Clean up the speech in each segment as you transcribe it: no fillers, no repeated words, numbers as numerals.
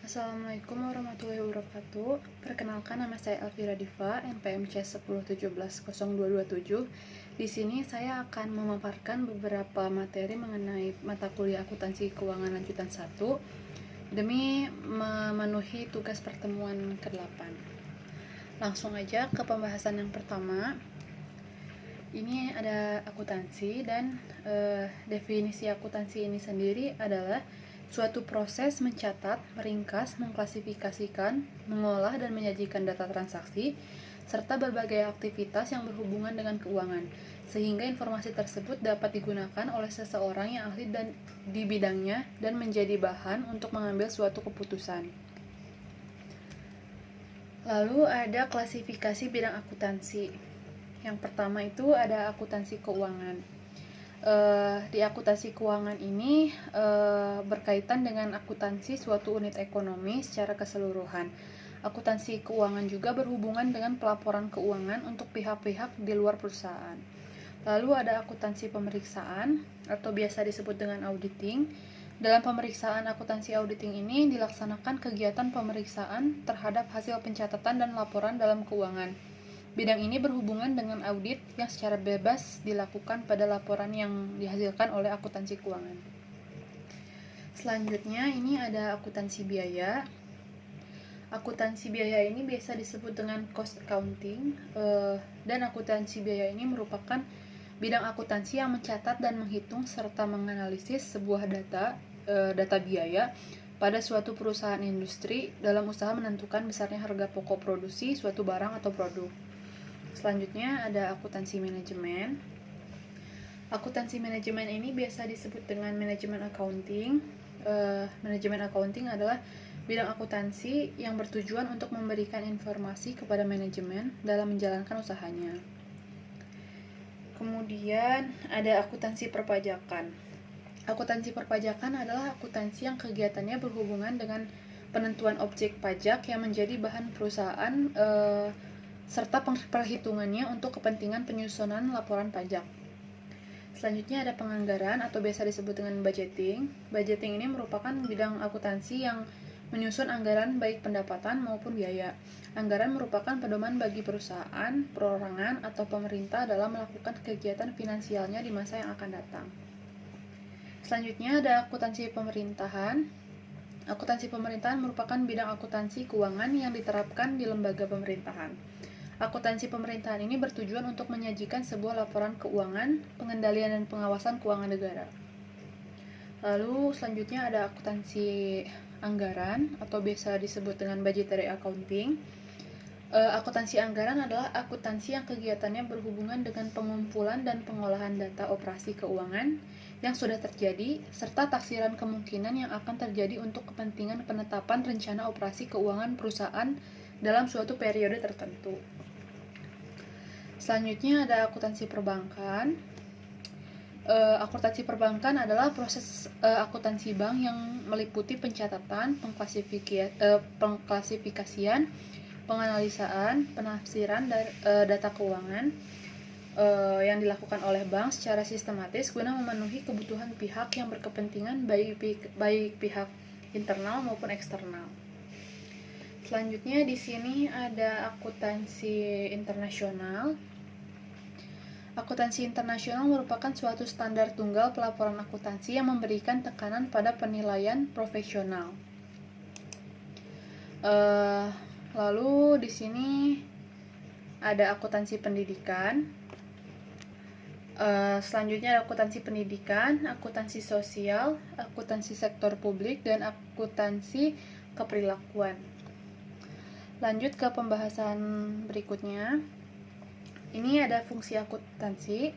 Assalamualaikum warahmatullahi wabarakatuh. Perkenalkan, nama saya Elvira Diva, NPM C10170227. Di sini saya akan memaparkan beberapa materi mengenai mata kuliah akuntansi keuangan lanjutan 1 demi memenuhi tugas pertemuan ke-8. Langsung aja ke pembahasan yang pertama. Ini ada akuntansi dan definisi akuntansi ini sendiri adalah suatu proses mencatat, meringkas, mengklasifikasikan, mengolah, dan menyajikan data transaksi, serta berbagai aktivitas yang berhubungan dengan keuangan, sehingga informasi tersebut dapat digunakan oleh seseorang yang ahli di bidangnya dan menjadi bahan untuk mengambil suatu keputusan. Lalu ada klasifikasi bidang akuntansi. Yang pertama itu ada akuntansi keuangan. Di akuntansi keuangan ini berkaitan dengan akuntansi suatu unit ekonomi secara keseluruhan. Akuntansi keuangan juga berhubungan dengan pelaporan keuangan untuk pihak-pihak di luar perusahaan. Lalu ada akuntansi pemeriksaan atau biasa disebut dengan auditing. Dalam pemeriksaan akuntansi auditing ini dilaksanakan kegiatan pemeriksaan terhadap hasil pencatatan dan laporan dalam keuangan. Bidang ini berhubungan dengan audit yang secara bebas dilakukan pada laporan yang dihasilkan oleh akuntansi keuangan. Selanjutnya ini ada akuntansi biaya. Akuntansi biaya ini biasa disebut dengan cost accounting, dan akuntansi biaya ini merupakan bidang akuntansi yang mencatat dan menghitung serta menganalisis sebuah data biaya pada suatu perusahaan industri dalam usaha menentukan besarnya harga pokok produksi suatu barang atau produk. Selanjutnya ada akuntansi manajemen. Akuntansi manajemen ini biasa disebut dengan manajemen accounting. Manajemen accounting adalah bidang akuntansi yang bertujuan untuk memberikan informasi kepada manajemen dalam menjalankan usahanya. Kemudian ada akuntansi perpajakan. Akuntansi perpajakan adalah akuntansi yang kegiatannya berhubungan dengan penentuan objek pajak yang menjadi bahan perusahaan serta perhitungannya untuk kepentingan penyusunan laporan pajak. Selanjutnya ada penganggaran atau biasa disebut dengan budgeting. Budgeting ini merupakan bidang akuntansi yang menyusun anggaran baik pendapatan maupun biaya. Anggaran merupakan pedoman bagi perusahaan, perorangan, atau pemerintah dalam melakukan kegiatan finansialnya di masa yang akan datang. Selanjutnya ada akuntansi pemerintahan. Akuntansi pemerintahan merupakan bidang akuntansi keuangan yang diterapkan di lembaga pemerintahan. Akuntansi pemerintahan ini bertujuan untuk menyajikan sebuah laporan keuangan, pengendalian dan pengawasan keuangan negara. Lalu selanjutnya ada akuntansi anggaran atau biasa disebut dengan budgetary accounting. Akuntansi anggaran adalah akuntansi yang kegiatannya berhubungan dengan pengumpulan dan pengolahan data operasi keuangan yang sudah terjadi serta taksiran kemungkinan yang akan terjadi untuk kepentingan penetapan rencana operasi keuangan perusahaan dalam suatu periode tertentu. Selanjutnya ada akuntansi perbankan. Akuntansi perbankan adalah proses akuntansi bank yang meliputi pencatatan, pengklasifikasian, penganalisaan, penafsiran data keuangan yang dilakukan oleh bank secara sistematis guna memenuhi kebutuhan pihak yang berkepentingan baik pihak internal maupun eksternal. Selanjutnya di sini ada akuntansi internasional. Akuntansi internasional merupakan suatu standar tunggal pelaporan akuntansi yang memberikan tekanan pada penilaian profesional. Lalu di sini ada akuntansi pendidikan. Selanjutnya ada akuntansi pendidikan, akuntansi sosial, akuntansi sektor publik, dan akuntansi keperilakuan. Lanjut ke pembahasan berikutnya. Ini ada fungsi akuntansi.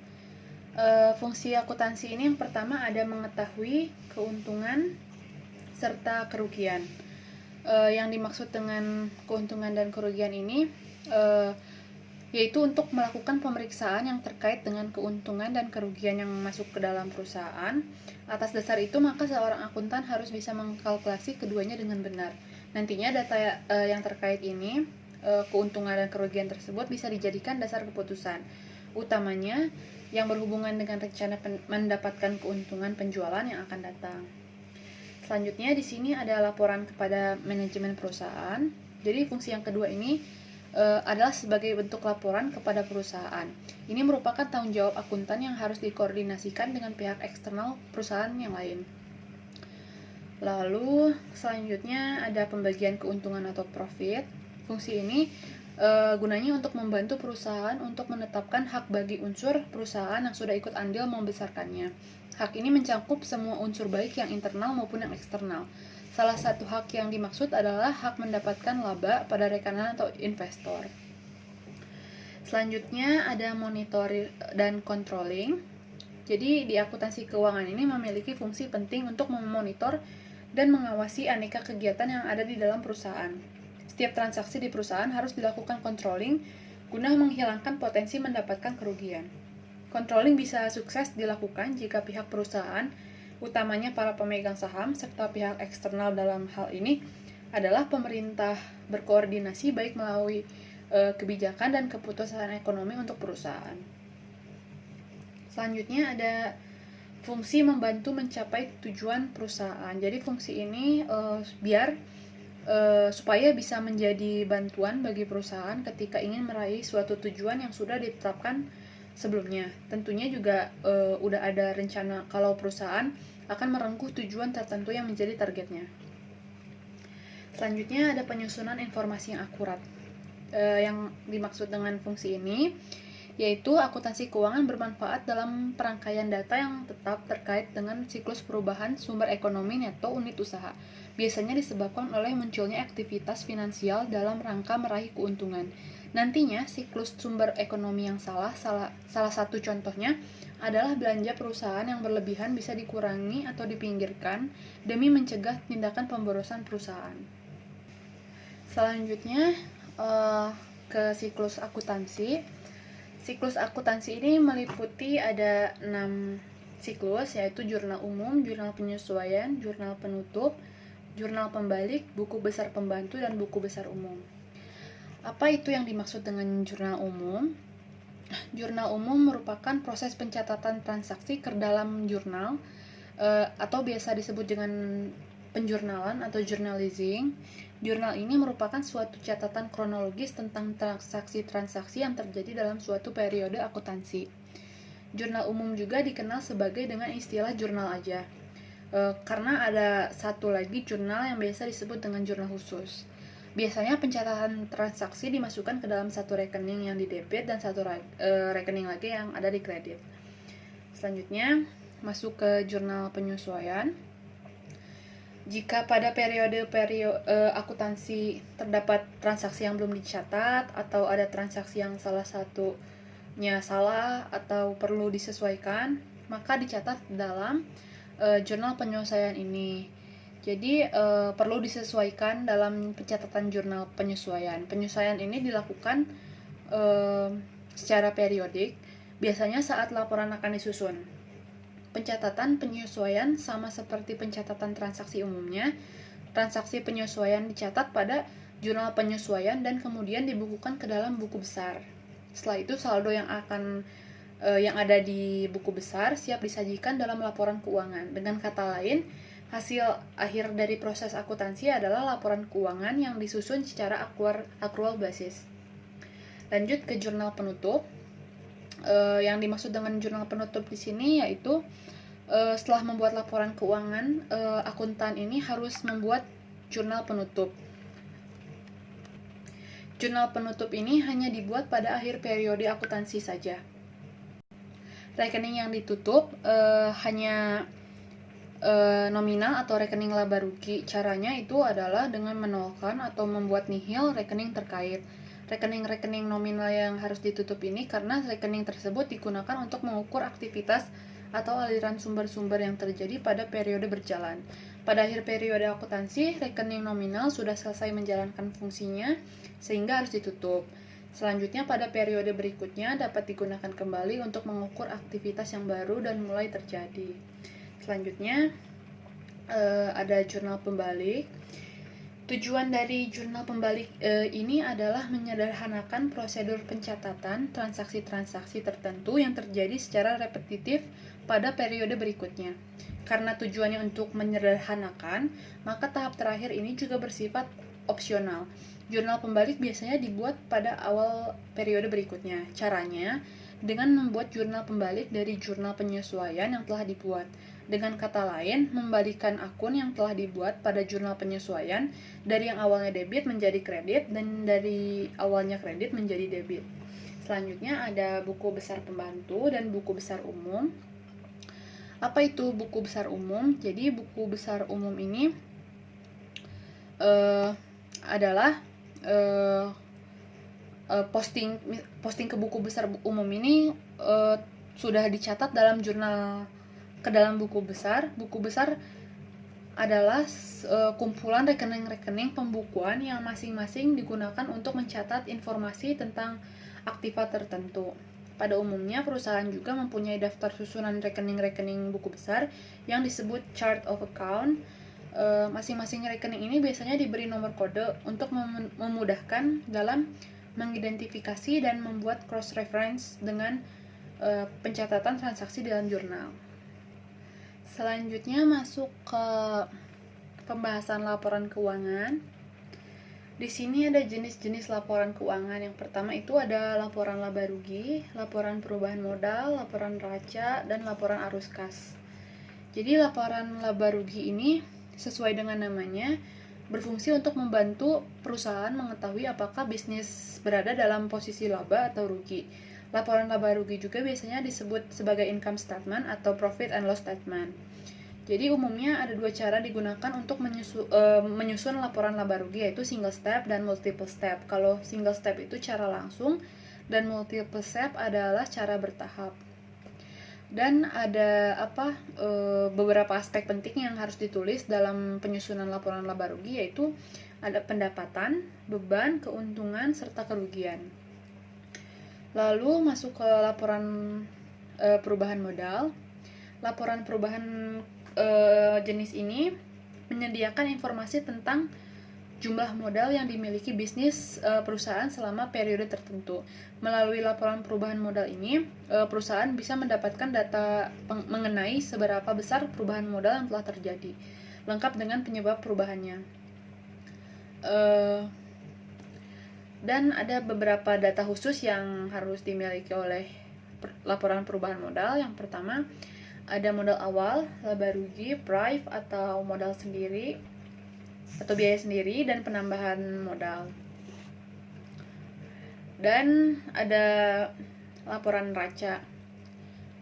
Fungsi akuntansi ini yang pertama ada mengetahui keuntungan serta kerugian. Yang dimaksud dengan keuntungan dan kerugian ini yaitu untuk melakukan pemeriksaan yang terkait dengan keuntungan dan kerugian yang masuk ke dalam perusahaan. Atas dasar itu maka seorang akuntan harus bisa mengkalkulasi keduanya dengan benar. Nantinya data yang terkait ini, keuntungan dan kerugian tersebut bisa dijadikan dasar keputusan, utamanya yang berhubungan dengan rencana mendapatkan keuntungan penjualan yang akan datang. Selanjutnya di sini ada laporan kepada manajemen perusahaan. Jadi fungsi yang kedua ini adalah sebagai bentuk laporan kepada perusahaan. Ini merupakan tanggung jawab akuntan yang harus dikoordinasikan dengan pihak eksternal perusahaan yang lain. Lalu selanjutnya ada pembagian keuntungan atau profit. Fungsi ini gunanya untuk membantu perusahaan untuk menetapkan hak bagi unsur perusahaan yang sudah ikut andil membesarkannya. Hak ini mencakup semua unsur baik yang internal maupun yang eksternal. Salah satu hak yang dimaksud adalah hak mendapatkan laba pada rekanan atau investor. Selanjutnya ada monitor dan controlling. Jadi di akuntansi keuangan ini memiliki fungsi penting untuk memonitor dan mengawasi aneka kegiatan yang ada di dalam perusahaan. Setiap transaksi di perusahaan harus dilakukan controlling guna menghilangkan potensi mendapatkan kerugian. Controlling bisa sukses dilakukan jika pihak perusahaan, utamanya para pemegang saham, serta pihak eksternal dalam hal ini adalah pemerintah berkoordinasi baik melalui kebijakan dan keputusan ekonomi untuk perusahaan. Selanjutnya ada fungsi membantu mencapai tujuan perusahaan. Jadi fungsi ini supaya bisa menjadi bantuan bagi perusahaan ketika ingin meraih suatu tujuan yang sudah ditetapkan sebelumnya. Tentunya juga udah ada rencana kalau perusahaan akan merengkuh tujuan tertentu yang menjadi targetnya. Selanjutnya ada penyusunan informasi yang akurat. Yang dimaksud dengan fungsi ini yaitu akuntansi keuangan bermanfaat dalam perangkaian data yang tetap terkait dengan siklus perubahan sumber ekonomi neto unit usaha. Biasanya disebabkan oleh munculnya aktivitas finansial dalam rangka meraih keuntungan. Nantinya, siklus sumber ekonomi yang salah satu contohnya adalah belanja perusahaan yang berlebihan bisa dikurangi atau dipinggirkan demi mencegah tindakan pemborosan perusahaan. Selanjutnya, ke siklus akuntansi. Siklus akuntansi ini meliputi ada 6 siklus, yaitu jurnal umum, jurnal penyesuaian, jurnal penutup, jurnal pembalik, buku besar pembantu, dan buku besar umum. Apa itu yang dimaksud dengan jurnal umum? Jurnal umum merupakan proses pencatatan transaksi ke dalam jurnal atau biasa disebut dengan penjurnalan atau journalizing. Jurnal ini merupakan suatu catatan kronologis tentang transaksi-transaksi yang terjadi dalam suatu periode akuntansi. Jurnal umum juga dikenal sebagai dengan istilah jurnal aja, karena ada satu lagi jurnal yang biasa disebut dengan jurnal khusus. Biasanya pencatatan transaksi dimasukkan ke dalam satu rekening yang di debit dan satu rekening lagi yang ada di kredit. Selanjutnya, masuk ke jurnal penyesuaian. Jika pada periode akuntansi terdapat transaksi yang belum dicatat atau ada transaksi yang salah satunya salah atau perlu disesuaikan, maka dicatat dalam jurnal penyesuaian ini. Jadi perlu disesuaikan dalam pencatatan jurnal penyesuaian. Penyesuaian ini dilakukan secara periodik, biasanya saat laporan akan disusun. Pencatatan penyesuaian sama seperti pencatatan transaksi umumnya. Transaksi penyesuaian dicatat pada jurnal penyesuaian dan kemudian dibukukan ke dalam buku besar. Setelah itu saldo yang ada di buku besar siap disajikan dalam laporan keuangan. Dengan kata lain, hasil akhir dari proses akuntansi adalah laporan keuangan yang disusun secara accrual basis. Lanjut ke jurnal penutup. Yang dimaksud dengan jurnal penutup di sini yaitu setelah membuat laporan keuangan, akuntan ini harus membuat jurnal penutup. Jurnal penutup ini hanya dibuat pada akhir periode akuntansi saja. Rekening yang ditutup hanya nominal atau rekening laba rugi. Caranya itu adalah dengan menolkan atau membuat nihil rekening terkait. Rekening-rekening nominal yang harus ditutup ini karena rekening tersebut digunakan untuk mengukur aktivitas atau aliran sumber-sumber yang terjadi pada periode berjalan. Pada akhir periode akuntansi, rekening nominal sudah selesai menjalankan fungsinya sehingga harus ditutup. Selanjutnya pada periode berikutnya dapat digunakan kembali untuk mengukur aktivitas yang baru dan mulai terjadi. Selanjutnya ada jurnal pembalik. Tujuan dari jurnal pembalik ini adalah menyederhanakan prosedur pencatatan transaksi-transaksi tertentu yang terjadi secara repetitif pada periode berikutnya. Karena tujuannya untuk menyederhanakan, maka tahap terakhir ini juga bersifat opsional. Jurnal pembalik biasanya dibuat pada awal periode berikutnya. Caranya, dengan membuat jurnal pembalik dari jurnal penyesuaian yang telah dibuat. Dengan kata lain, membalikan akun yang telah dibuat pada jurnal penyesuaian dari yang awalnya debit menjadi kredit dan dari awalnya kredit menjadi debit. Selanjutnya ada buku besar pembantu dan buku besar umum. Apa itu buku besar umum? Jadi buku besar umum ini adalah posting ke buku besar umum ini sudah dicatat dalam jurnal ke dalam buku besar. Buku besar adalah kumpulan rekening-rekening pembukuan yang masing-masing digunakan untuk mencatat informasi tentang aktiva tertentu. Pada umumnya, perusahaan juga mempunyai daftar susunan rekening-rekening buku besar yang disebut chart of account. Masing-masing rekening ini biasanya diberi nomor kode untuk memudahkan dalam mengidentifikasi dan membuat cross-reference dengan pencatatan transaksi dalam jurnal. Selanjutnya masuk ke pembahasan laporan keuangan. Di sini ada jenis-jenis laporan keuangan. Yang pertama itu ada laporan laba rugi, laporan perubahan modal, laporan neraca, dan laporan arus kas. Jadi laporan laba rugi ini sesuai dengan namanya berfungsi untuk membantu perusahaan mengetahui apakah bisnis berada dalam posisi laba atau rugi. Laporan laba rugi juga biasanya disebut sebagai income statement atau profit and loss statement. Jadi umumnya ada dua cara digunakan untuk menyusun laporan laba rugi, yaitu single step dan multiple step. Kalau single step itu cara langsung dan multiple step adalah cara bertahap. Dan ada beberapa aspek penting yang harus ditulis dalam penyusunan laporan laba rugi, yaitu ada pendapatan, beban, keuntungan, serta kerugian. Lalu masuk ke laporan perubahan modal. Laporan perubahan jenis ini menyediakan informasi tentang jumlah modal yang dimiliki bisnis perusahaan selama periode tertentu. Melalui laporan perubahan modal ini, perusahaan bisa mendapatkan data mengenai seberapa besar perubahan modal yang telah terjadi, lengkap dengan penyebab perubahannya. Dan ada beberapa data khusus yang harus dimiliki oleh laporan perubahan modal. Yang pertama, ada modal awal, laba rugi, price atau modal sendiri atau biaya sendiri, dan penambahan modal. Dan ada laporan neraca.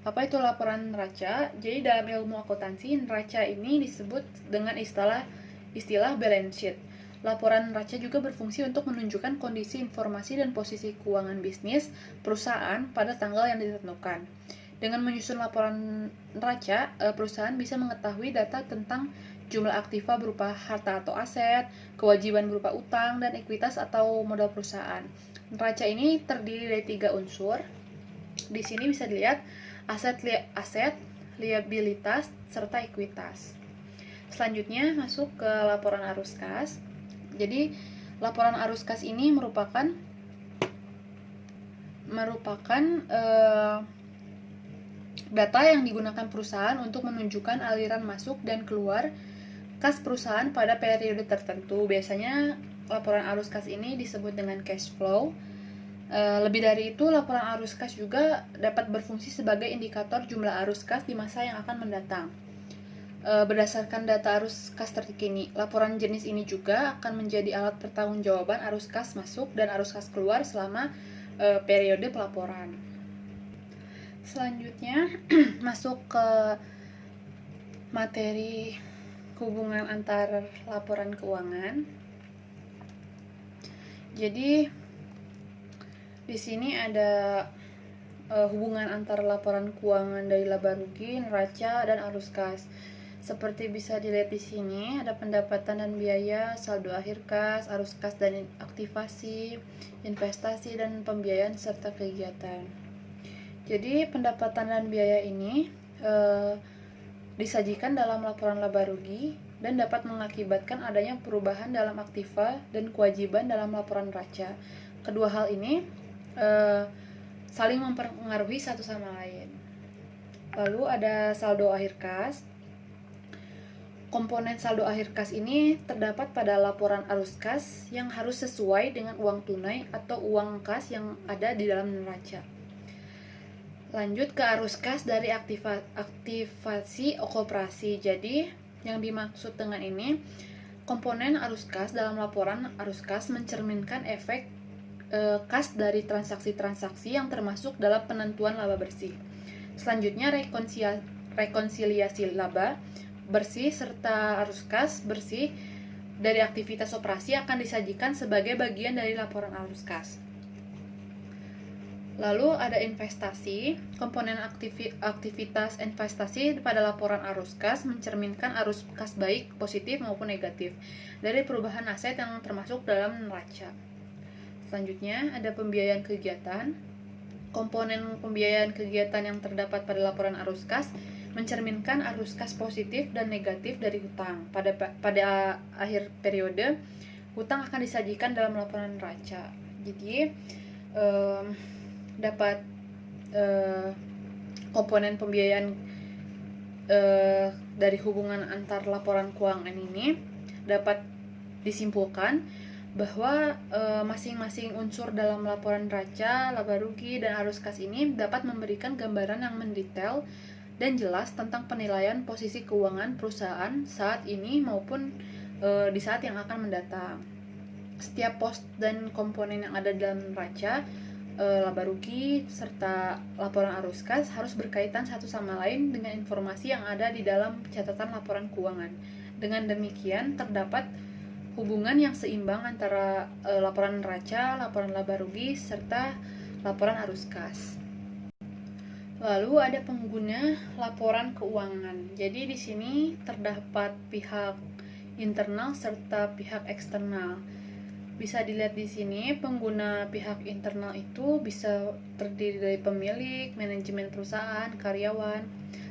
Apa itu laporan neraca? Jadi dalam ilmu akuntansi, neraca ini disebut dengan istilah balance sheet. Laporan neraca juga berfungsi untuk menunjukkan kondisi informasi dan posisi keuangan bisnis perusahaan pada tanggal yang ditentukan. Dengan menyusun laporan neraca, perusahaan bisa mengetahui data tentang jumlah aktiva berupa harta atau aset, kewajiban berupa utang, dan ekuitas atau modal perusahaan. Neraca ini terdiri dari 3 unsur. Di sini bisa dilihat aset, liabilitas, serta ekuitas. Selanjutnya masuk ke laporan arus kas. Jadi laporan arus kas ini merupakan data yang digunakan perusahaan untuk menunjukkan aliran masuk dan keluar kas perusahaan pada periode tertentu. Biasanya laporan arus kas ini disebut dengan cash flow. Lebih dari itu, laporan arus kas juga dapat berfungsi sebagai indikator jumlah arus kas di masa yang akan mendatang. Berdasarkan data arus kas terkini, laporan jenis ini juga akan menjadi alat pertanggungjawaban arus kas masuk dan arus kas keluar selama periode pelaporan. Selanjutnya masuk ke materi hubungan antar laporan keuangan. Jadi di sini ada hubungan antar laporan keuangan dari laba rugi, neraca, dan arus kas. Seperti bisa dilihat di sini, ada pendapatan dan biaya, saldo akhir kas, arus kas dan aktivasi, investasi dan pembiayaan serta kegiatan. Jadi pendapatan dan biaya ini disajikan dalam laporan laba rugi dan dapat mengakibatkan adanya perubahan dalam aktiva dan kewajiban dalam laporan neraca. Kedua hal ini saling mempengaruhi satu sama lain. Lalu ada saldo akhir kas. Komponen saldo akhir kas ini terdapat pada laporan arus kas yang harus sesuai dengan uang tunai atau uang kas yang ada di dalam neraca. Lanjut ke arus kas dari aktivasi koperasi. Jadi, yang dimaksud dengan ini, komponen arus kas dalam laporan arus kas mencerminkan efek kas dari transaksi-transaksi yang termasuk dalam penentuan laba bersih. Selanjutnya, rekonsiliasi laba bersih serta arus kas bersih dari aktivitas operasi akan disajikan sebagai bagian dari laporan arus kas. Lalu ada investasi. Komponen aktivitas investasi pada laporan arus kas mencerminkan arus kas baik, positif maupun negatif dari perubahan aset yang termasuk dalam neraca. Selanjutnya ada pembiayaan kegiatan. Komponen pembiayaan kegiatan yang terdapat pada laporan arus kas mencerminkan arus kas positif dan negatif dari hutang. Pada akhir periode, hutang akan disajikan dalam laporan neraca. Jadi, dapat komponen pembiayaan dari hubungan antar laporan keuangan ini dapat disimpulkan bahwa masing-masing unsur dalam laporan neraca, laba rugi, dan arus kas ini dapat memberikan gambaran yang mendetail dan jelas tentang penilaian posisi keuangan perusahaan saat ini maupun di saat yang akan mendatang. Setiap pos dan komponen yang ada dalam neraca, laba rugi, serta laporan arus kas harus berkaitan satu sama lain dengan informasi yang ada di dalam catatan laporan keuangan. Dengan demikian, terdapat hubungan yang seimbang antara laporan neraca, laporan laba rugi, serta laporan arus kas. Lalu ada pengguna laporan keuangan. Jadi di sini terdapat pihak internal serta pihak eksternal. Bisa dilihat di sini, pengguna pihak internal itu bisa terdiri dari pemilik, manajemen perusahaan, karyawan.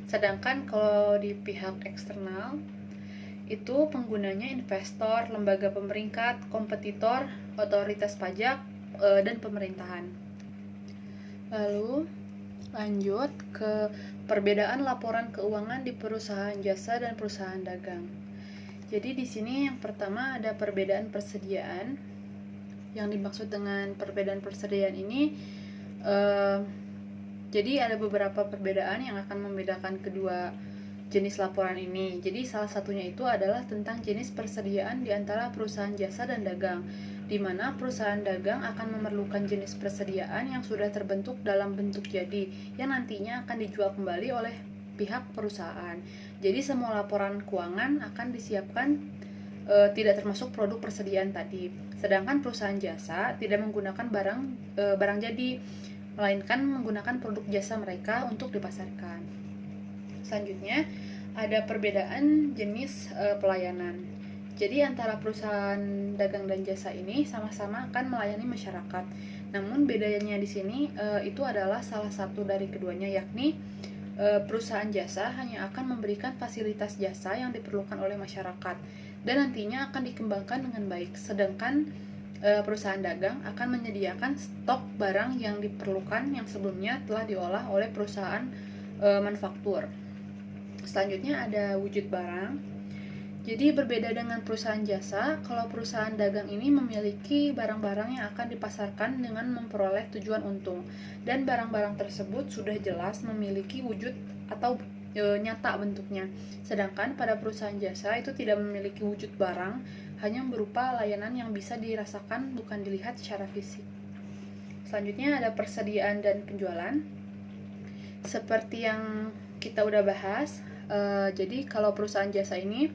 Sedangkan kalau di pihak eksternal itu penggunanya investor, lembaga pemeringkat, kompetitor, otoritas pajak, dan pemerintahan. Lalu lanjut ke perbedaan laporan keuangan di perusahaan jasa dan perusahaan dagang. Jadi di sini yang pertama ada perbedaan persediaan. Yang dimaksud dengan perbedaan persediaan ini, jadi ada beberapa perbedaan yang akan membedakan kedua jenis laporan ini. Jadi salah satunya itu adalah tentang jenis persediaan di antara perusahaan jasa dan dagang, di mana perusahaan dagang akan memerlukan jenis persediaan yang sudah terbentuk dalam bentuk jadi, yang nantinya akan dijual kembali oleh pihak perusahaan. Jadi semua laporan keuangan akan disiapkan tidak termasuk produk persediaan tadi. Sedangkan perusahaan jasa tidak menggunakan barang jadi, melainkan menggunakan produk jasa mereka untuk dipasarkan. Selanjutnya ada perbedaan jenis pelayanan. Jadi antara perusahaan dagang dan jasa ini sama-sama akan melayani masyarakat. Namun bedanya di sini itu adalah salah satu dari keduanya, yakni perusahaan jasa hanya akan memberikan fasilitas jasa yang diperlukan oleh masyarakat dan nantinya akan dikembangkan dengan baik. Sedangkan perusahaan dagang akan menyediakan stok barang yang diperlukan yang sebelumnya telah diolah oleh perusahaan manufaktur. Selanjutnya ada wujud barang. Jadi berbeda dengan perusahaan jasa, kalau perusahaan dagang ini memiliki barang-barang yang akan dipasarkan dengan memperoleh tujuan untung, dan barang-barang tersebut sudah jelas memiliki wujud atau nyata bentuknya. Sedangkan pada perusahaan jasa itu tidak memiliki wujud barang, hanya berupa layanan yang bisa dirasakan bukan dilihat secara fisik. Selanjutnya ada persediaan dan penjualan. Seperti yang kita udah bahas, jadi kalau perusahaan jasa ini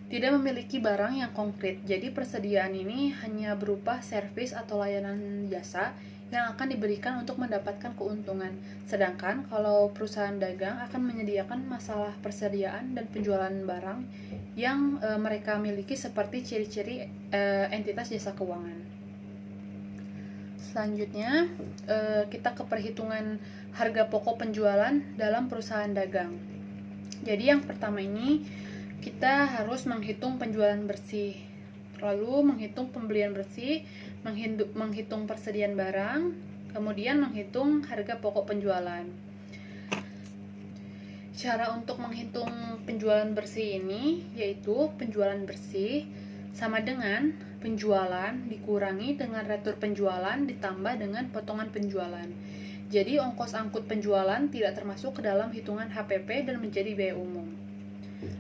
tidak memiliki barang yang konkret, jadi persediaan ini hanya berupa servis atau layanan jasa yang akan diberikan untuk mendapatkan keuntungan. Sedangkan kalau perusahaan dagang akan menyediakan masalah persediaan dan penjualan barang yang mereka miliki seperti ciri-ciri entitas jasa keuangan. Selanjutnya kita ke perhitungan harga pokok penjualan dalam perusahaan dagang. Jadi yang pertama ini kita harus menghitung penjualan bersih, lalu menghitung pembelian bersih, menghitung persediaan barang, kemudian menghitung harga pokok penjualan. Cara untuk menghitung penjualan bersih ini yaitu penjualan bersih sama dengan penjualan dikurangi dengan retur penjualan ditambah dengan potongan penjualan. Jadi ongkos angkut penjualan tidak termasuk ke dalam hitungan HPP dan menjadi biaya umum.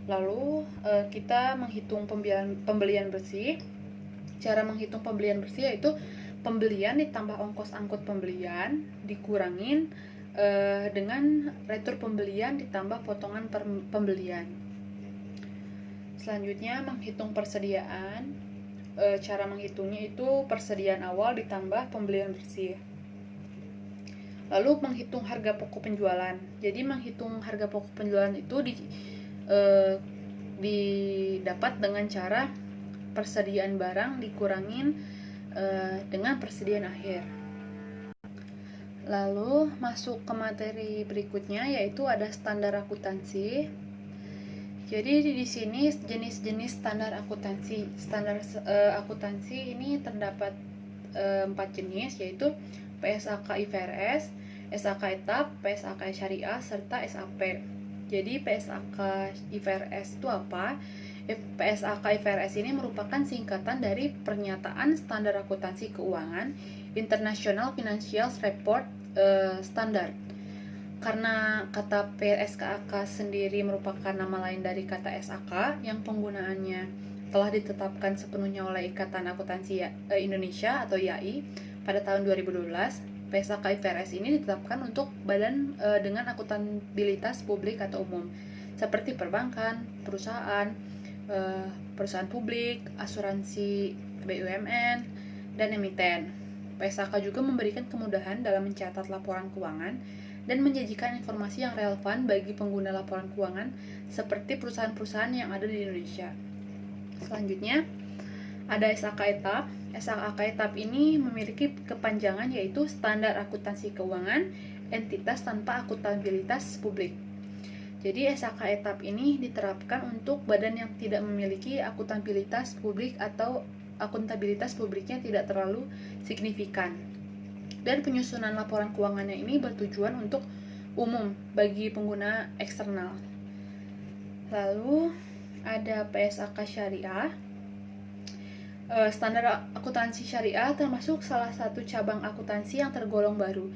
Lalu kita menghitung pembelian bersih. Cara menghitung pembelian bersih yaitu pembelian ditambah ongkos angkut pembelian dikurangin dengan retur pembelian ditambah potongan pembelian. Selanjutnya menghitung persediaan. Cara menghitungnya itu persediaan awal ditambah pembelian bersih. Lalu menghitung harga pokok penjualan. Jadi menghitung harga pokok penjualan itu didapat dengan cara persediaan barang dikurangin dengan persediaan akhir. Lalu masuk ke materi berikutnya yaitu ada standar akuntansi. Jadi di sini jenis-jenis standar akuntansi. Standar akuntansi ini terdapat 4 jenis yaitu PSAK IFRS, SAK Etap, PSAK Syariah serta SAP. Jadi PSAK IFRS itu apa? PSAK IFRS ini merupakan singkatan dari Pernyataan Standar Akuntansi Keuangan International Financial Report Standard. Karena kata PSAK sendiri merupakan nama lain dari kata SAK yang penggunaannya telah ditetapkan sepenuhnya oleh Ikatan Akuntansi Indonesia atau IAI pada tahun 2012. PSAK IFRS ini ditetapkan untuk badan dengan akuntabilitas publik atau umum seperti perbankan, perusahaan publik, asuransi, BUMN, dan emiten. PSAK juga memberikan kemudahan dalam mencatat laporan keuangan dan menyajikan informasi yang relevan bagi pengguna laporan keuangan seperti perusahaan-perusahaan yang ada di Indonesia. Selanjutnya, ada SAK Etap. SAK Etap ini memiliki kepanjangan yaitu Standar Akuntansi Keuangan Entitas Tanpa Akuntabilitas Publik. Jadi SAK Etap ini diterapkan untuk badan yang tidak memiliki akuntabilitas publik atau akuntabilitas publiknya tidak terlalu signifikan. Dan penyusunan laporan keuangannya ini bertujuan untuk umum bagi pengguna eksternal. Lalu ada PSAK Syariah. Standar akuntansi syariah termasuk salah satu cabang akuntansi yang tergolong baru.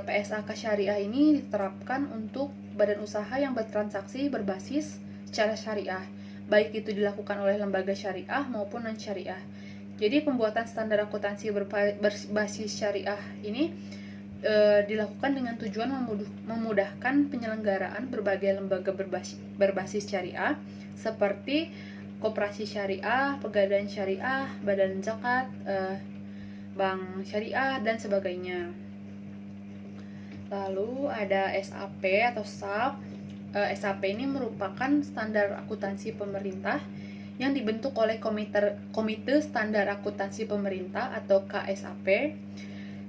PSAK Syariah ini diterapkan untuk badan usaha yang bertransaksi berbasis secara syariah, baik itu dilakukan oleh lembaga syariah maupun non-syariah. Jadi pembuatan standar akuntansi berbasis syariah ini dilakukan dengan tujuan memudahkan penyelenggaraan berbagai lembaga berbasis syariah seperti koperasi syariah, pegadaian syariah, badan zakat, bank syariah, dan sebagainya. Lalu ada SAP atau SAP. SAP ini merupakan standar akuntansi pemerintah yang dibentuk oleh Komite Standar Akuntansi Pemerintah atau KSAP.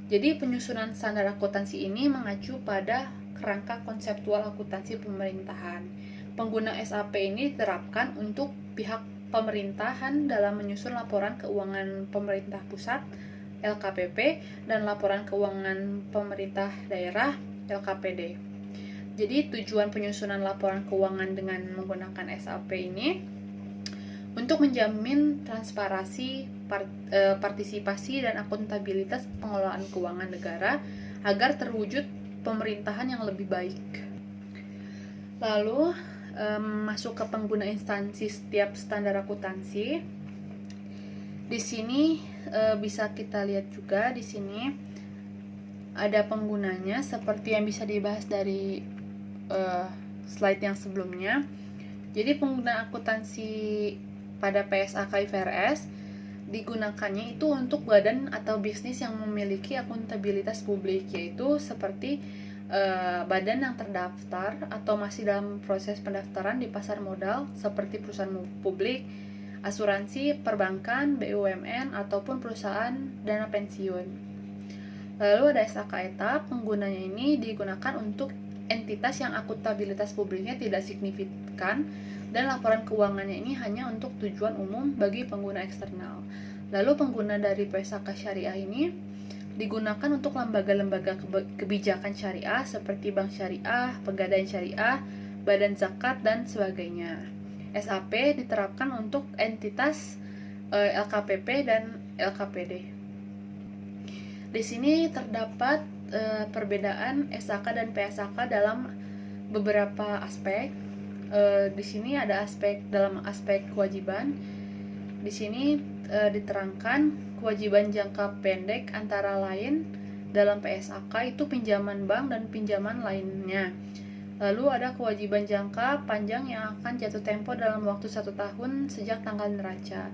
Jadi penyusunan standar akuntansi ini mengacu pada kerangka konseptual akuntansi pemerintahan. Pengguna SAP ini diterapkan untuk pihak pemerintahan dalam menyusun laporan keuangan pemerintah pusat LKPP dan laporan keuangan pemerintah daerah LKPD. Jadi tujuan penyusunan laporan keuangan dengan menggunakan SAP ini untuk menjamin transparansi, partisipasi, dan akuntabilitas pengelolaan keuangan negara agar terwujud pemerintahan yang lebih baik. Lalu masuk ke pengguna instansi setiap standar akuntansi. Di sini bisa kita lihat juga di sini ada penggunanya seperti yang bisa dibahas dari slide yang sebelumnya. Jadi pengguna akuntansi pada PSAK IFRS digunakannya itu untuk badan atau bisnis yang memiliki akuntabilitas publik, yaitu seperti badan yang terdaftar atau masih dalam proses pendaftaran di pasar modal seperti perusahaan publik, asuransi, perbankan, BUMN, ataupun perusahaan dana pensiun. Lalu ada SAK Etap, penggunanya ini digunakan untuk entitas yang akuntabilitas publiknya tidak signifikan dan laporan keuangannya ini hanya untuk tujuan umum bagi pengguna eksternal. Lalu pengguna dari PSAK Syariah ini digunakan untuk lembaga-lembaga kebijakan syariah seperti bank syariah, pegadaian syariah, badan zakat, dan sebagainya. SAP diterapkan untuk entitas LKPP dan LKPD. Di sini terdapat perbedaan SAK dan PSAK dalam beberapa aspek. Di sini ada dalam aspek kewajiban. Di sini diterangkan kewajiban jangka pendek antara lain dalam PSAK itu pinjaman bank dan pinjaman lainnya. Lalu ada kewajiban jangka panjang yang akan jatuh tempo dalam waktu 1 tahun sejak tanggal neraca.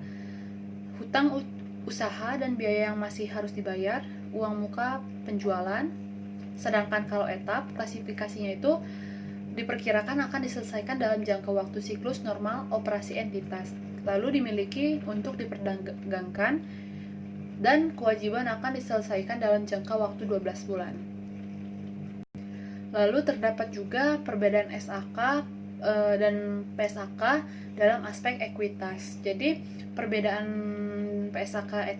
Hutang usaha dan biaya yang masih harus dibayar, uang muka penjualan. Sedangkan kalau etap, klasifikasinya itu diperkirakan akan diselesaikan dalam jangka waktu siklus normal operasi entitas. Lalu dimiliki untuk diperdagangkan dan kewajiban akan diselesaikan dalam jangka waktu 12 bulan. Lalu terdapat juga perbedaan SAK dan PSAK dalam aspek ekuitas. Jadi perbedaan PSAK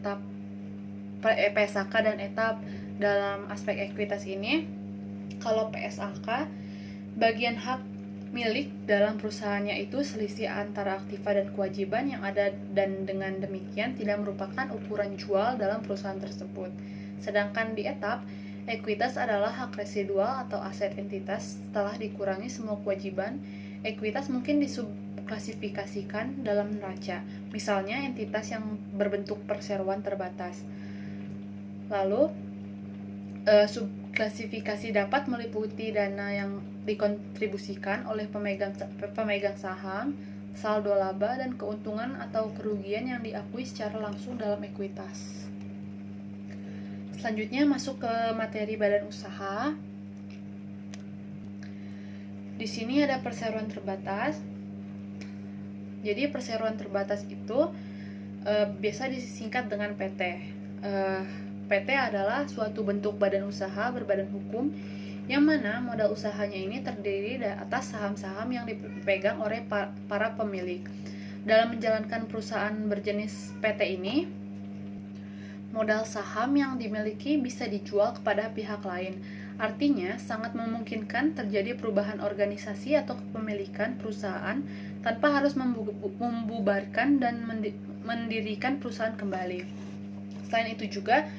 dan etap dalam aspek ekuitas ini, kalau PSAK bagian hak milik dalam perusahaannya itu selisih antara aktiva dan kewajiban yang ada, dan dengan demikian tidak merupakan ukuran jual dalam perusahaan tersebut. Sedangkan di etap, ekuitas adalah hak residual atau aset entitas setelah dikurangi semua kewajiban. Ekuitas mungkin disubklasifikasikan dalam neraca, misalnya entitas yang berbentuk perseroan terbatas. Lalu subklasifikasi dapat meliputi dana yang dikontribusikan oleh pemegang saham, saldo laba, dan keuntungan atau kerugian yang diakui secara langsung dalam ekuitas. Selanjutnya masuk ke materi badan usaha. Di sini ada perseroan terbatas. Jadi perseroan terbatas itu biasa disingkat dengan PT. PT adalah suatu bentuk badan usaha berbadan hukum yang mana modal usahanya ini terdiri atas saham-saham yang dipegang oleh para pemilik. Dalam menjalankan perusahaan berjenis PT ini, modal saham yang dimiliki bisa dijual kepada pihak lain. Artinya, sangat memungkinkan terjadi perubahan organisasi atau kepemilikan perusahaan tanpa harus membubarkan dan mendirikan perusahaan kembali. Selain itu juga,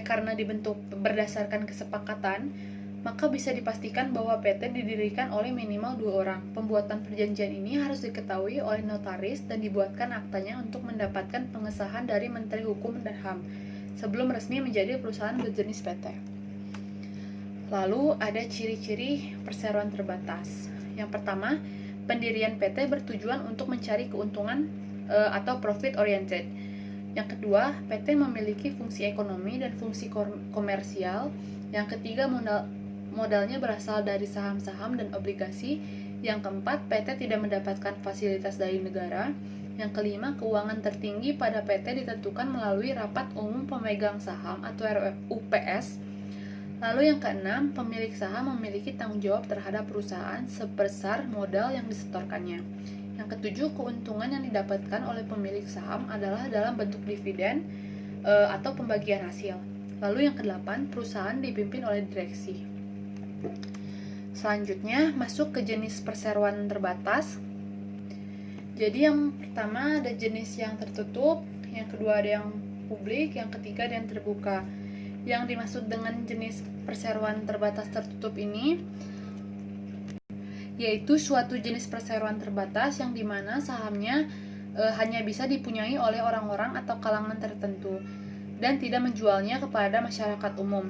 karena dibentuk berdasarkan kesepakatan, maka bisa dipastikan bahwa PT didirikan oleh minimal 2 orang. Pembuatan perjanjian ini harus diketahui oleh notaris dan dibuatkan aktanya untuk mendapatkan pengesahan dari Menteri Hukum dan HAM sebelum resmi menjadi perusahaan berjenis PT. Lalu ada ciri-ciri perseroan terbatas. Yang pertama, pendirian PT bertujuan untuk mencari keuntungan atau profit oriented. Yang kedua, PT memiliki fungsi ekonomi dan fungsi komersial. Yang ketiga, modalnya berasal dari saham-saham dan obligasi. Yang keempat, PT tidak mendapatkan fasilitas dari negara. Yang kelima, keuangan tertinggi pada PT ditentukan melalui Rapat Umum Pemegang Saham atau RUPS. Lalu yang keenam, pemilik saham memiliki tanggung jawab terhadap perusahaan sebesar modal yang disetorkannya. Yang ketujuh, keuntungan yang didapatkan oleh pemilik saham adalah dalam bentuk dividen atau pembagian hasil. Lalu yang kedelapan, perusahaan dipimpin oleh direksi. Selanjutnya, masuk ke jenis perseroan terbatas. Jadi yang pertama ada jenis yang tertutup, yang kedua ada yang publik, yang ketiga ada yang terbuka. Yang dimaksud dengan jenis perseroan terbatas tertutup ini yaitu suatu jenis perseroan terbatas yang dimana sahamnya hanya bisa dipunyai oleh orang-orang atau kalangan tertentu dan tidak menjualnya kepada masyarakat umum.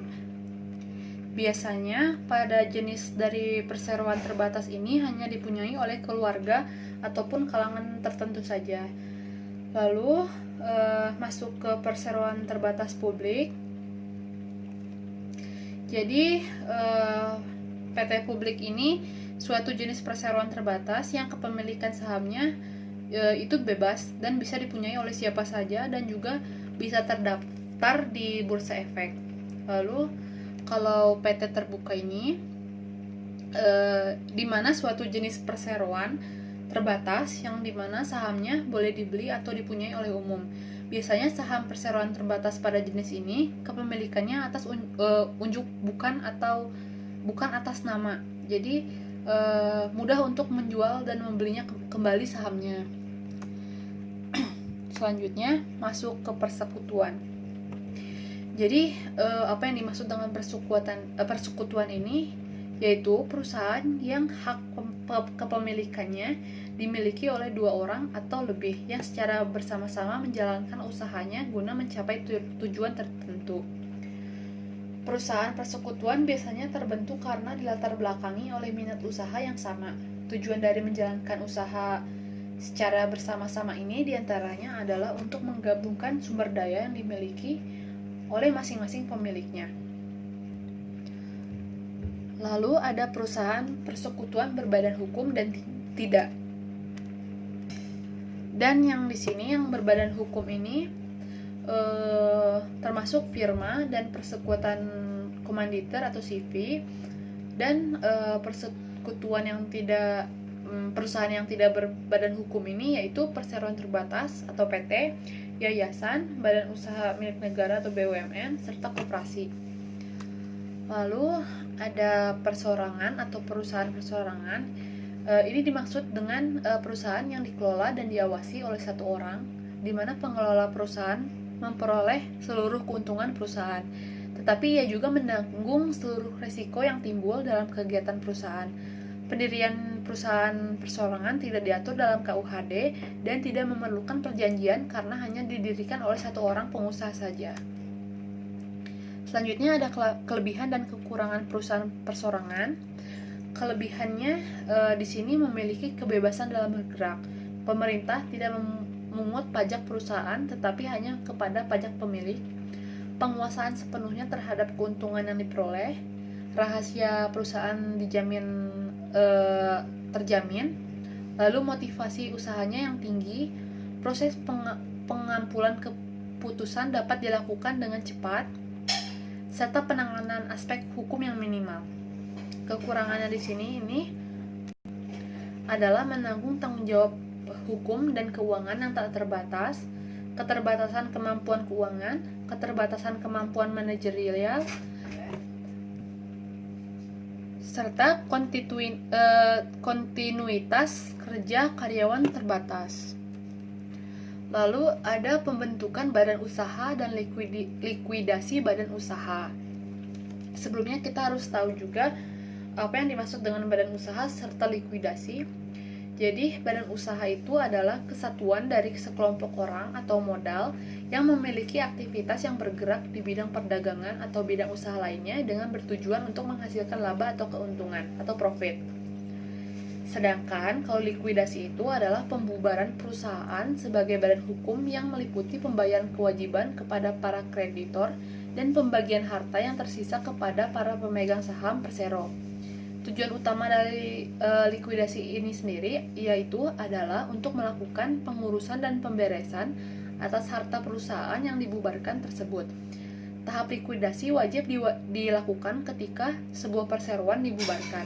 Biasanya pada jenis dari perseroan terbatas ini hanya dipunyai oleh keluarga ataupun kalangan tertentu saja. Lalu masuk ke perseroan terbatas publik. Jadi PT publik ini suatu jenis perseroan terbatas yang kepemilikan sahamnya itu bebas dan bisa dipunyai oleh siapa saja dan juga bisa terdaftar di Bursa Efek. Lalu kalau PT terbuka ini di mana suatu jenis perseroan terbatas yang dimana sahamnya boleh dibeli atau dipunyai oleh umum. Biasanya saham perseroan terbatas pada jenis ini kepemilikannya atas unjuk bukan atas nama. Jadi mudah untuk menjual dan membelinya kembali sahamnya. Selanjutnya masuk ke persekutuan. Jadi apa yang dimaksud dengan persekutuan ini yaitu perusahaan yang hak kepemilikannya dimiliki oleh 2 orang atau lebih yang secara bersama-sama menjalankan usahanya guna mencapai tujuan tertentu. Perusahaan persekutuan biasanya terbentuk karena dilatar belakangi oleh minat usaha yang sama. Tujuan dari menjalankan usaha secara bersama-sama ini diantaranya adalah untuk menggabungkan sumber daya yang dimiliki oleh masing-masing pemiliknya. Lalu ada perusahaan persekutuan berbadan hukum dan tidak. Dan yang di sini yang berbadan hukum ini termasuk firma dan persekutuan komanditer atau CV, dan persekutuan yang tidak perusahaan yang tidak berbadan hukum ini yaitu perseroan terbatas atau PT, yayasan, badan usaha milik negara atau BUMN, serta koperasi. Lalu ada perseorangan atau perusahaan perseorangan. Ini dimaksud dengan perusahaan yang dikelola dan diawasi oleh satu orang, di mana pengelola perusahaan memperoleh seluruh keuntungan perusahaan, tetapi ia juga menanggung seluruh risiko yang timbul dalam kegiatan perusahaan. Pendirian perusahaan perseorangan tidak diatur dalam KUHD dan tidak memerlukan perjanjian karena hanya didirikan oleh satu orang pengusaha saja. Selanjutnya ada kelebihan dan kekurangan perusahaan perseorangan. Kelebihannya di sini memiliki kebebasan dalam bergerak. Pemerintah tidak memungut pajak perusahaan tetapi hanya kepada pajak pemilik. Penguasaan sepenuhnya terhadap keuntungan yang diperoleh. Rahasia perusahaan dijamin terjamin. Lalu motivasi usahanya yang tinggi. Proses pengampulan keputusan dapat dilakukan dengan cepat, serta penanganan aspek hukum yang minimal. Kekurangannya di sini ini adalah menanggung tanggung jawab hukum dan keuangan yang tak terbatas, keterbatasan kemampuan keuangan, keterbatasan kemampuan manajerial, serta kontinuitas kerja karyawan terbatas. Lalu ada pembentukan badan usaha dan likuidasi badan usaha. Sebelumnya kita harus tahu juga apa yang dimaksud dengan badan usaha serta likuidasi. Jadi badan usaha itu adalah kesatuan dari sekelompok orang atau modal yang memiliki aktivitas yang bergerak di bidang perdagangan atau bidang usaha lainnya dengan bertujuan untuk menghasilkan laba atau keuntungan atau profit. Sedangkan kalau likuidasi itu adalah pembubaran perusahaan sebagai badan hukum yang meliputi pembayaran kewajiban kepada para kreditor dan pembagian harta yang tersisa kepada para pemegang saham persero. Tujuan utama dari likuidasi ini sendiri yaitu adalah untuk melakukan pengurusan dan pemberesan atas harta perusahaan yang dibubarkan tersebut. Tahap likuidasi wajib dilakukan ketika sebuah perseroan dibubarkan,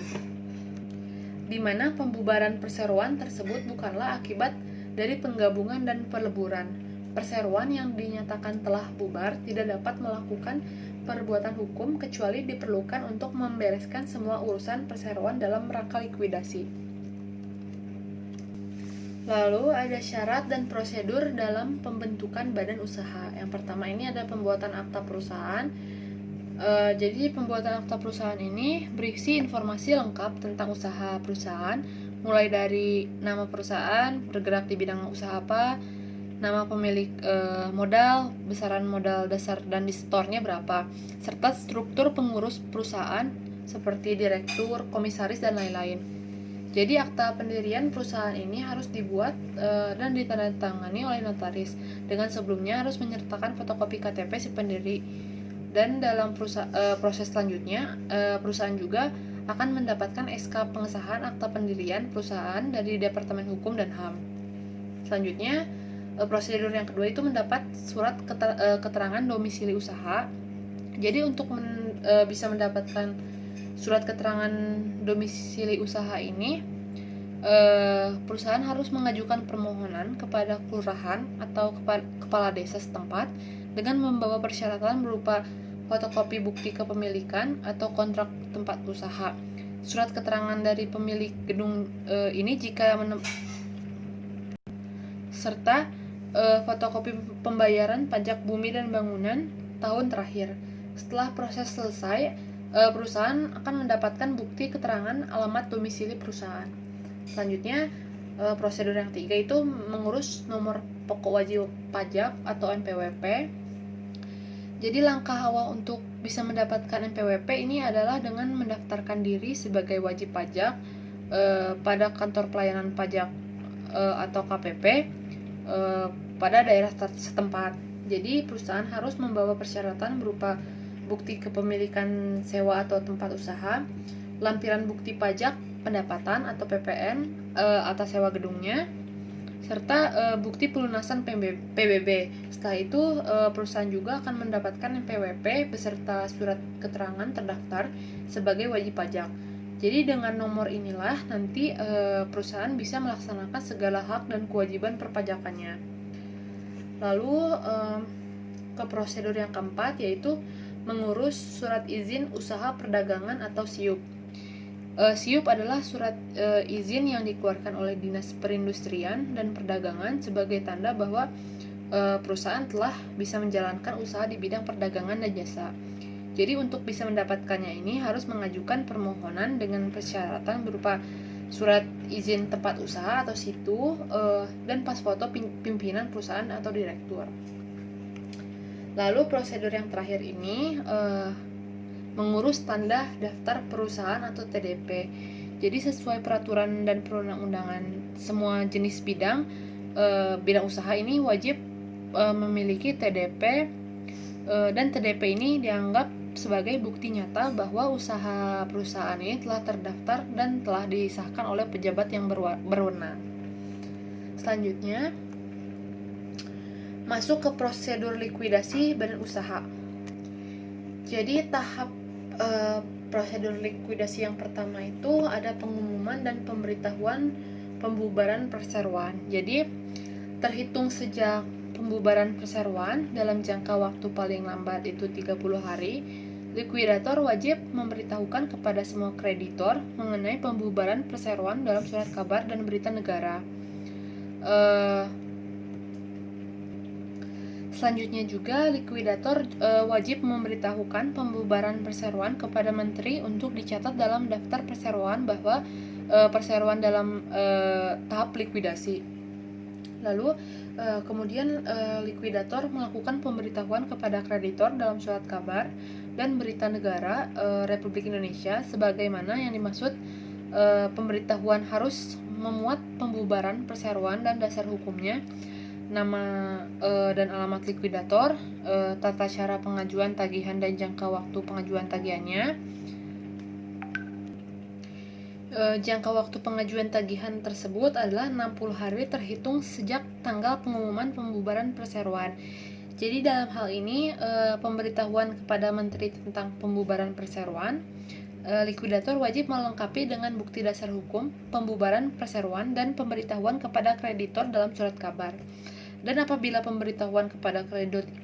di mana pembubaran perseroan tersebut bukanlah akibat dari penggabungan dan peleburan. Perseroan yang dinyatakan telah bubar tidak dapat melakukan perbuatan hukum kecuali diperlukan untuk membereskan semua urusan perseroan dalam rangka likuidasi. Lalu ada syarat dan prosedur dalam pembentukan badan usaha. Yang pertama ini ada pembuatan akta perusahaan. Jadi pembuatan akta perusahaan ini berisi informasi lengkap tentang usaha perusahaan, mulai dari nama perusahaan, bergerak di bidang usaha apa, nama pemilik modal, besaran modal dasar dan di store-nya berapa, serta struktur pengurus perusahaan seperti direktur, komisaris, dan lain-lain. Jadi akta pendirian perusahaan ini harus dibuat dan ditandatangani oleh notaris, dengan sebelumnya harus menyertakan fotokopi KTP si pendiri. Dan dalam proses selanjutnya, perusahaan juga akan mendapatkan SK pengesahan akta pendirian perusahaan dari Departemen Hukum dan HAM. Selanjutnya, prosedur yang kedua itu mendapat surat keterangan domisili usaha. Jadi untuk bisa mendapatkan surat keterangan domisili usaha ini, perusahaan harus mengajukan permohonan kepada kelurahan atau kepala desa setempat dengan membawa persyaratan berupa fotokopi bukti kepemilikan atau kontrak tempat usaha, surat keterangan dari pemilik gedung ini jika serta fotokopi pembayaran pajak bumi dan bangunan tahun terakhir. Setelah proses selesai, perusahaan akan mendapatkan bukti keterangan alamat domisili perusahaan. Selanjutnya, prosedur yang 3 itu mengurus nomor pokok wajib pajak atau NPWP. Jadi langkah awal untuk bisa mendapatkan NPWP ini adalah dengan mendaftarkan diri sebagai wajib pajak pada kantor pelayanan pajak atau KPP pada daerah setempat. Jadi perusahaan harus membawa persyaratan berupa bukti kepemilikan sewa atau tempat usaha, lampiran bukti pajak pendapatan atau PPN atas sewa gedungnya, serta bukti pelunasan PBB. Setelah itu perusahaan juga akan mendapatkan NPWP beserta surat keterangan terdaftar sebagai wajib pajak. Jadi dengan nomor inilah nanti perusahaan bisa melaksanakan segala hak dan kewajiban perpajakannya. Lalu ke prosedur yang keempat, yaitu mengurus surat izin usaha perdagangan atau SIUP. SIUP adalah surat izin yang dikeluarkan oleh Dinas Perindustrian dan Perdagangan sebagai tanda bahwa perusahaan telah bisa menjalankan usaha di bidang perdagangan dan jasa. Jadi untuk bisa mendapatkannya ini harus mengajukan permohonan dengan persyaratan berupa surat izin tempat usaha atau situ dan pas foto pimpinan perusahaan atau direktur. Lalu prosedur yang terakhir ini mengurus tanda daftar perusahaan atau TDP. Jadi sesuai peraturan dan perundang-undangan, semua jenis bidang usaha ini wajib memiliki TDP dan TDP ini dianggap sebagai bukti nyata bahwa usaha perusahaan ini telah terdaftar dan telah disahkan oleh pejabat yang berwenang. Selanjutnya, masuk ke prosedur likuidasi badan usaha. Jadi tahap prosedur likuidasi yang pertama itu ada pengumuman dan pemberitahuan pembubaran perseroan. Jadi terhitung sejak pembubaran perseroan dalam jangka waktu paling lambat itu 30 hari, likuidator wajib memberitahukan kepada semua kreditor mengenai pembubaran perseroan dalam surat kabar dan berita negara. Selanjutnya juga likuidator wajib memberitahukan pembubaran perseroan kepada menteri untuk dicatat dalam daftar perseroan bahwa perseroan dalam tahap likuidasi. Lalu kemudian likuidator melakukan pemberitahuan kepada kreditor dalam surat kabar dan berita negara Republik Indonesia sebagaimana yang dimaksud. Pemberitahuan harus memuat pembubaran perseroan dan dasar hukumnya, nama dan alamat likuidator, tata cara pengajuan tagihan dan jangka waktu pengajuan tagihannya. Jangka waktu pengajuan tagihan tersebut adalah 60 hari terhitung sejak tanggal pengumuman pembubaran perseroan. Jadi dalam hal ini pemberitahuan kepada menteri tentang pembubaran perseroan, likuidator wajib melengkapi dengan bukti dasar hukum pembubaran perseroan dan pemberitahuan kepada kreditor dalam surat kabar. Dan apabila pemberitahuan kepada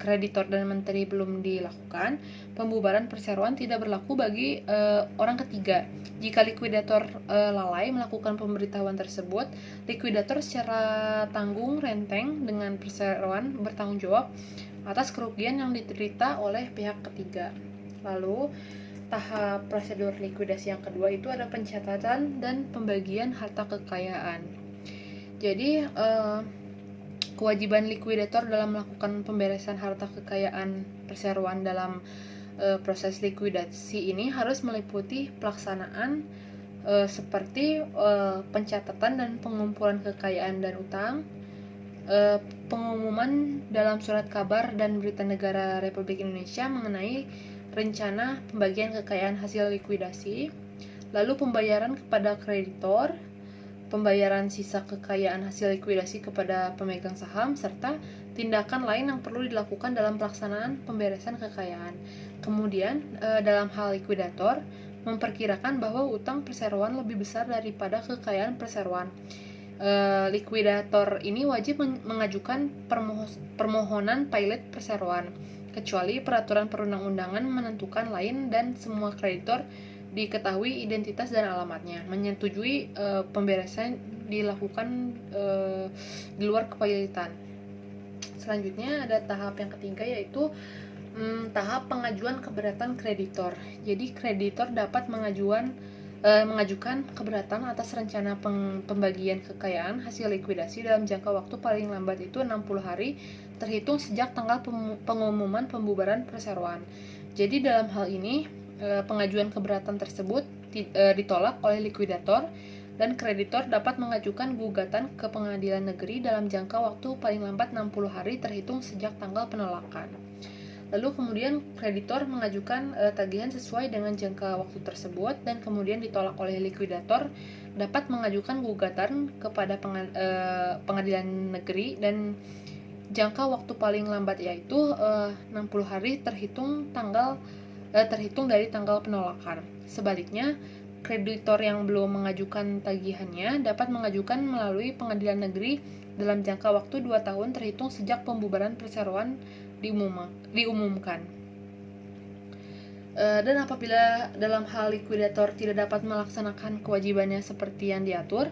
kreditor dan menteri belum dilakukan, pembubaran perseroan tidak berlaku bagi orang ketiga. Jika likuidator lalai melakukan pemberitahuan tersebut, likuidator secara tanggung renteng dengan perseroan bertanggung jawab atas kerugian yang diderita oleh pihak ketiga. Lalu tahap prosedur likuidasi yang kedua itu ada pencatatan dan pembagian harta kekayaan. Jadi kewajiban likuidator dalam melakukan pemberesan harta kekayaan perseroan dalam proses likuidasi ini harus meliputi pelaksanaan seperti pencatatan dan pengumpulan kekayaan dan utang, pengumuman dalam surat kabar dan berita negara Republik Indonesia mengenai rencana pembagian kekayaan hasil likuidasi, lalu pembayaran kepada kreditor, pembayaran sisa kekayaan hasil likuidasi kepada pemegang saham, serta tindakan lain yang perlu dilakukan dalam pelaksanaan pemberesan kekayaan. Kemudian dalam hal likuidator, memperkirakan bahwa utang perseroan lebih besar daripada kekayaan perseroan. Likuidator ini wajib mengajukan permohonan pilot perseroan, kecuali peraturan perundang-undangan menentukan lain dan semua kreditor diketahui identitas dan alamatnya, menyetujui pemberesan dilakukan di luar kepilitan. Selanjutnya ada tahap yang ketiga, yaitu tahap pengajuan keberatan kreditor. Jadi kreditor dapat mengajukan keberatan atas rencana pembagian kekayaan hasil likuidasi dalam jangka waktu paling lambat itu 60 hari terhitung sejak tanggal pengumuman pembubaran perseroan. Jadi dalam hal ini pengajuan keberatan tersebut ditolak oleh likuidator dan kreditor dapat mengajukan gugatan ke pengadilan negeri dalam jangka waktu paling lambat 60 hari terhitung sejak tanggal penolakan. Lalu kemudian kreditor mengajukan tagihan sesuai dengan jangka waktu tersebut dan kemudian ditolak oleh likuidator, dapat mengajukan gugatan kepada pengadilan negeri dan jangka waktu paling lambat yaitu 60 hari terhitung dari tanggal penolakan. Sebaliknya, kreditor yang belum mengajukan tagihannya dapat mengajukan melalui pengadilan negeri dalam jangka waktu 2 tahun terhitung sejak pembubaran perseroan diumumkan. Dan apabila dalam hal likuidator tidak dapat melaksanakan kewajibannya seperti yang diatur,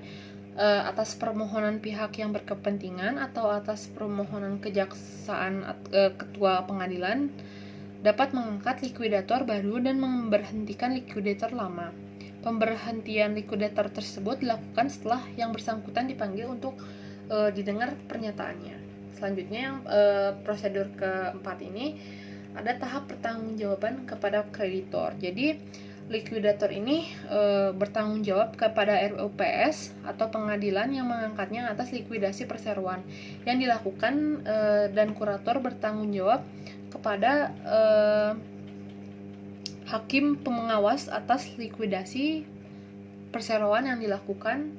atas permohonan pihak yang berkepentingan atau atas permohonan kejaksaan ketua pengadilan dapat mengangkat likuidator baru dan memberhentikan likuidator lama. Pemberhentian likuidator tersebut dilakukan setelah yang bersangkutan dipanggil untuk didengar pernyataannya. Selanjutnya yang prosedur keempat ini ada tahap pertanggungjawaban kepada kreditor. Jadi likuidator ini bertanggung jawab kepada RUPS atau pengadilan yang mengangkatnya atas likuidasi perseroan yang dilakukan dan kurator bertanggung jawab kepada hakim pengawas atas likuidasi perseroan yang dilakukan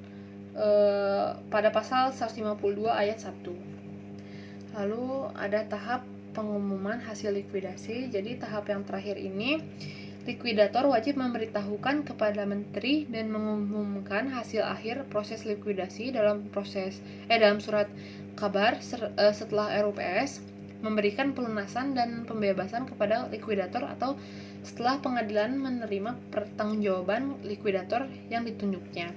pada pasal 152 ayat 1. Lalu ada tahap pengumuman hasil likuidasi. Jadi tahap yang terakhir ini likuidator wajib memberitahukan kepada menteri dan mengumumkan hasil akhir proses likuidasi dalam surat kabar setelah RUPS memberikan pelunasan dan pembebasan kepada likuidator atau setelah pengadilan menerima pertanggungjawaban likuidator yang ditunjuknya.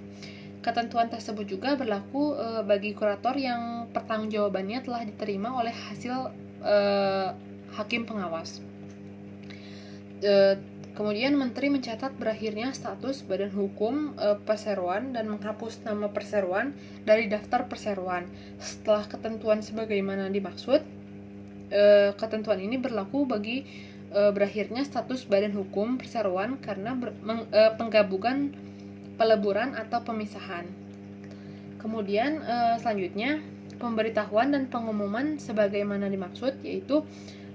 Ketentuan tersebut juga berlaku bagi kurator yang pertanggungjawabannya telah diterima oleh hasil hakim pengawas. Kemudian menteri mencatat berakhirnya status badan hukum perseroan dan menghapus nama perseroan dari daftar perseroan. Setelah ketentuan sebagaimana dimaksud, ketentuan ini berlaku bagi berakhirnya status badan hukum perseroan karena penggabungan, peleburan atau pemisahan. Kemudian selanjutnya pemberitahuan dan pengumuman sebagaimana dimaksud, yaitu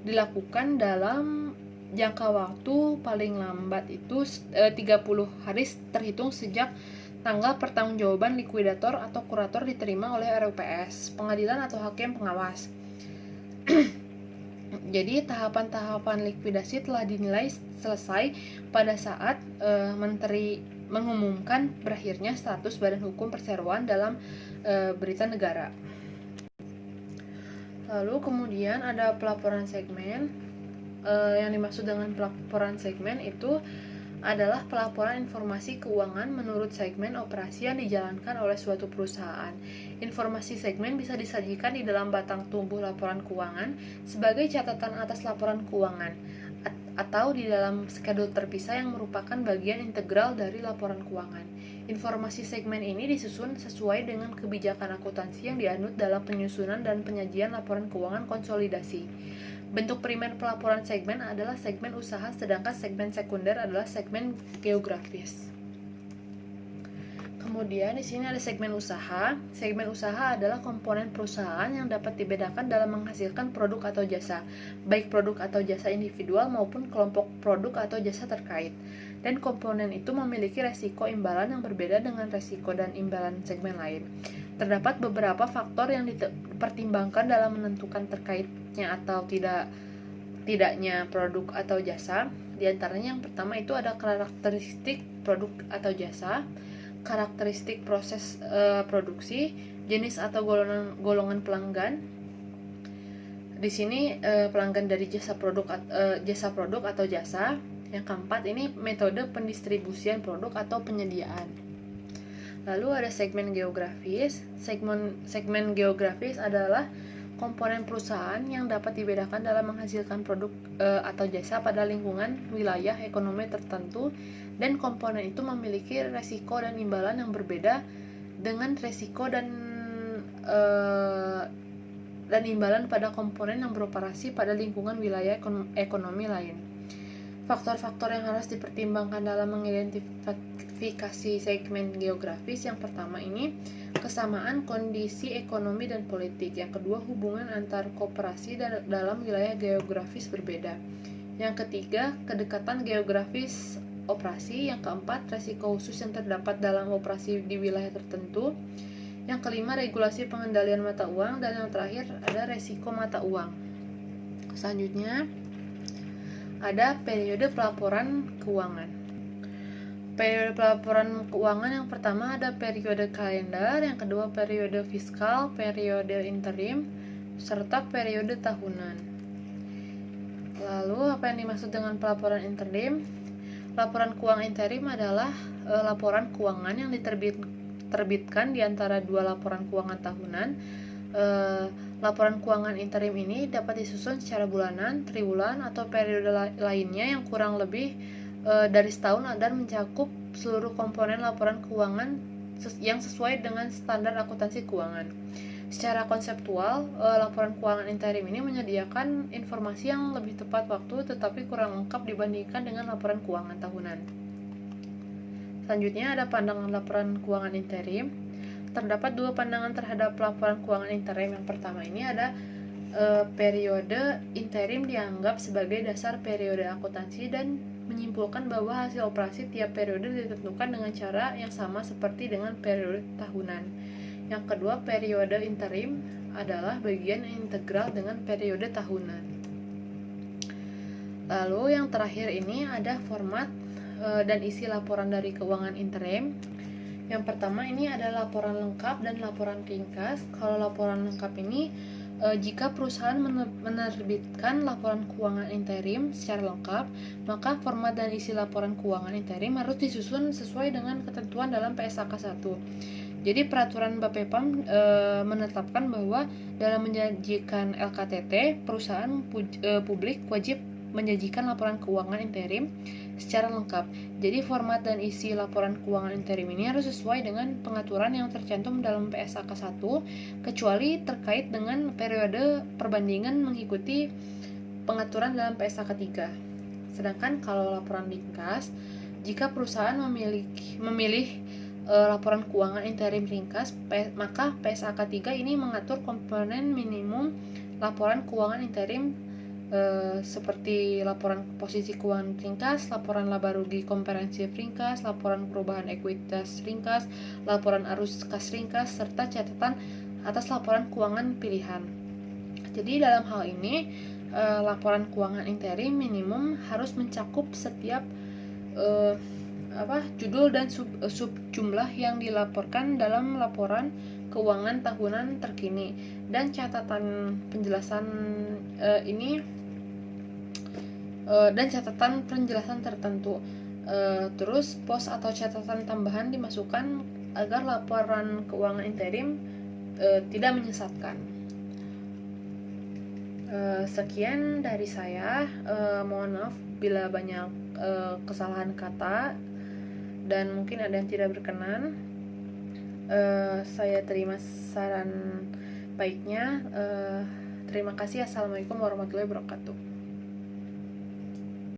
dilakukan dalam jangka waktu paling lambat itu 30 hari terhitung sejak tanggal pertanggungjawaban likuidator atau kurator diterima oleh RUPS, pengadilan atau hakim pengawas. Jadi tahapan-tahapan likuidasi telah dinilai selesai pada saat menteri mengumumkan berakhirnya status badan hukum perseroan dalam berita negara. Lalu kemudian ada pelaporan segmen. Yang dimaksud dengan pelaporan segmen itu adalah pelaporan informasi keuangan menurut segmen operasi yang dijalankan oleh suatu perusahaan. Informasi segmen bisa disajikan di dalam batang tubuh laporan keuangan sebagai catatan atas laporan keuangan atau di dalam skedul terpisah yang merupakan bagian integral dari laporan keuangan. Informasi segmen ini disusun sesuai dengan kebijakan akuntansi yang dianut dalam penyusunan dan penyajian laporan keuangan konsolidasi. Bentuk primer pelaporan segmen adalah segmen usaha, sedangkan segmen sekunder adalah segmen geografis. Kemudian di sini ada segmen usaha. Segmen usaha adalah komponen perusahaan yang dapat dibedakan dalam menghasilkan produk atau jasa, baik produk atau jasa individual maupun kelompok produk atau jasa terkait. Dan komponen itu memiliki resiko imbalan yang berbeda dengan resiko dan imbalan segmen lain. Terdapat beberapa faktor yang dipertimbangkan dalam menentukan terkaitnya atau tidak tidaknya produk atau jasa. Di antaranya yang pertama itu ada karakteristik produk atau jasa, karakteristik proses produksi, jenis atau golongan pelanggan. Di sini pelanggan dari jasa produk atau jasa. Yang keempat ini metode pendistribusian produk atau penyediaan. Lalu ada segmen geografis. Segmen geografis adalah komponen perusahaan yang dapat dibedakan dalam menghasilkan produk atau jasa pada lingkungan wilayah ekonomi tertentu, dan komponen itu memiliki resiko dan imbalan yang berbeda dengan resiko dan imbalan pada komponen yang beroperasi pada lingkungan wilayah ekonomi lain. Faktor-faktor yang harus dipertimbangkan dalam mengidentifikasi segmen geografis, yang pertama ini kesamaan kondisi ekonomi dan politik, yang kedua hubungan antar koperasi dalam wilayah geografis berbeda, yang ketiga kedekatan geografis operasi, yang keempat resiko khusus yang terdapat dalam operasi di wilayah tertentu, yang kelima regulasi pengendalian mata uang, dan yang terakhir ada resiko mata uang. Selanjutnya ada periode pelaporan keuangan. Periode pelaporan keuangan yang pertama ada periode kalender, yang kedua periode fiskal, periode interim, serta periode tahunan. Lalu apa yang dimaksud dengan pelaporan interim? Laporan keuangan interim adalah laporan keuangan yang diterbitkan di antara dua laporan keuangan tahunan. Laporan keuangan interim ini dapat disusun secara bulanan, triwulan, atau periode lainnya yang kurang lebih dari setahun dan mencakup seluruh komponen laporan keuangan yang sesuai dengan standar akuntansi keuangan. Secara konseptual, laporan keuangan interim ini menyediakan informasi yang lebih tepat waktu tetapi kurang lengkap dibandingkan dengan laporan keuangan tahunan. Selanjutnya ada pandangan laporan keuangan interim. Terdapat dua pandangan terhadap laporan keuangan interim. Yang pertama ini ada periode interim dianggap sebagai dasar periode akuntansi dan menyimpulkan bahwa hasil operasi tiap periode ditentukan dengan cara yang sama seperti dengan periode tahunan. Yang kedua, periode interim adalah bagian integral dengan periode tahunan. Lalu yang terakhir ini ada format dan isi laporan dari keuangan interim. Yang pertama ini ada laporan lengkap dan laporan ringkas. Kalau laporan lengkap ini jika perusahaan menerbitkan laporan keuangan interim secara lengkap, maka format dan isi laporan keuangan interim harus disusun sesuai dengan ketentuan dalam PSAK 1. Jadi peraturan Bapepam menetapkan bahwa dalam menyajikan LKTT, perusahaan publik wajib menyajikan laporan keuangan interim secara lengkap. Jadi format dan isi laporan keuangan interim ini harus sesuai dengan pengaturan yang tercantum dalam PSAK 1, kecuali terkait dengan periode perbandingan mengikuti pengaturan dalam PSAK 3. Sedangkan kalau laporan ringkas, jika perusahaan memilih laporan keuangan interim ringkas, maka PSAK 3 ini mengatur komponen minimum laporan keuangan interim seperti laporan posisi keuangan ringkas, laporan laba rugi komprehensif ringkas, laporan perubahan ekuitas ringkas, laporan arus kas ringkas, serta catatan atas laporan keuangan pilihan. Jadi dalam hal ini laporan keuangan interim minimum harus mencakup setiap judul dan sub jumlah yang dilaporkan dalam laporan keuangan tahunan terkini, dan catatan penjelasan dan catatan penjelasan tertentu. Terus pos atau catatan tambahan dimasukkan agar laporan keuangan interim tidak menyesatkan. Sekian dari saya. Mohon maaf bila banyak kesalahan kata dan mungkin ada yang tidak berkenan. Saya terima saran baiknya. Terima kasih. Assalamualaikum warahmatullahi wabarakatuh.